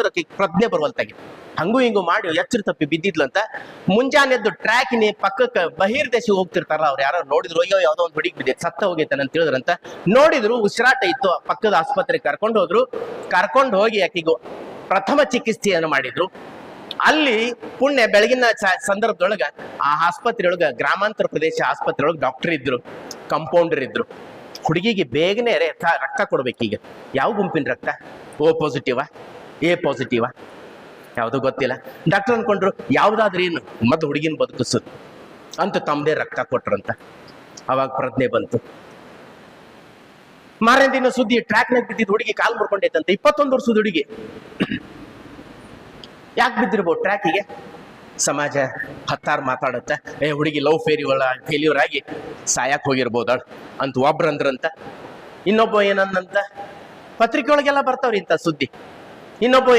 ಅಂದ್ರೆ ಪ್ರಜ್ಞೆ ಬರುವಲ್ತಾಗಿ ಹಂಗೂ ಹಿಂಗೂ ಮಾಡಿ ಎಚ್ಚರ ತಪ್ಪಿ ಬಿದ್ದಿದ್ಲಂತ. ಮುಂಜಾನೆ ಎದ್ದು ಟ್ರ್ಯಾಕಿನಿ ಪಕ್ಕಕ್ಕೆ ಬಹಿರ್ದೇಶ ಹೋಗ್ತಿರ್ತಾರ, ಅವ್ರು ಯಾರೋ ನೋಡಿದ್ರು, ಅಯ್ಯೋ ಯಾವ್ದೋ ಒಂದು ಹುಡುಗಿ ಬಿದ್ದೆ ಸತ್ತ ಹೋಗೈತಾನ ಅಂತ ಹೇಳಿದ್ರಂತ. ನೋಡಿದ್ರು ಉಸಿರಾಟ ಇತ್ತು, ಪಕ್ಕದ ಆಸ್ಪತ್ರೆಗೆ ಕರ್ಕೊಂಡು ಹೋದ್ರು. ಕರ್ಕೊಂಡು ಹೋಗಿ ಆಕಿಗೂ ಪ್ರಥಮ ಚಿಕಿತ್ಸೆಯನ್ನು ಮಾಡಿದ್ರು. ಅಲ್ಲಿ ಪುಣ್ಯ ಬೆಳಗಿನ ಸಂದರ್ಭದೊಳಗ ಆ ಆಸ್ಪತ್ರೆಯೊಳಗ ಗ್ರಾಮಾಂತರ ಪ್ರದೇಶ ಆಸ್ಪತ್ರೆಯೊಳಗೆ ಡಾಕ್ಟರ್ ಇದ್ರು, ಕಂಪೌಂಡರ್ ಇದ್ರು. ಹುಡುಗಿಗೆ ಬೇಗನೆ ರಕ್ತ ಕೊಡ್ಬೇಕೀಗ. ಯಾವ ಗುಂಪಿನ ರಕ್ತ? ಓ ಪಾಸಿಟಿವಾ ಎ ಪಾಸಿಟಿವಾ ಯಾವುದು ಗೊತ್ತಿಲ್ಲ. ಡಾಕ್ಟರ್ ಅನ್ಕೊಂಡ್ರು ಯಾವ್ದಾದ್ರೂ ಏನು ಮತ್ತೆ ಹುಡುಗಿನ ಬದುಕಿಸೋದು ಅಂತ ತಮ್ಮದೇ ರಕ್ತ ಕೊಟ್ರಂತ. ಅವಾಗ ಪ್ರಜ್ಞೆ ಬಂತು. ಮಾರನೇ ದಿನ ಸುದ್ದಿ, ಟ್ರ್ಯಾಕ್ನಾಗ ಬಿದ್ದಿದ್ದು ಹುಡುಗಿ ಕಾಲ್ ಮುರ್ಕೊಂಡೈತಂತೆ. 21 ವರ್ಷದ ಹುಡುಗಿ. ಯಾಕೆ ಬಿದ್ದಿರ್ಬೋದು ಟ್ರ್ಯಾಕಿಗೆ? ಸಮಾಜ ಹತ್ತಾರು ಮಾತಾಡತ್ತ, ಹುಡುಗಿ ಲವ್ ಫೇಲ್ಯೂರ್ ಆಗಿ ಸಾಯಕ್ ಹೋಗಿರ್ಬೋದ ಅಂತ ಒಬ್ರಂದ್ರಂತ. ಇನ್ನೊಬ್ಬ ಏನಂದಂತ, ಪತ್ರಿಕೆ ಒಳಗೆಲ್ಲ ಬರ್ತಾವ್ರಿ ಇಂಥ ಸುದ್ದಿ. ಇನ್ನೊಬ್ಬ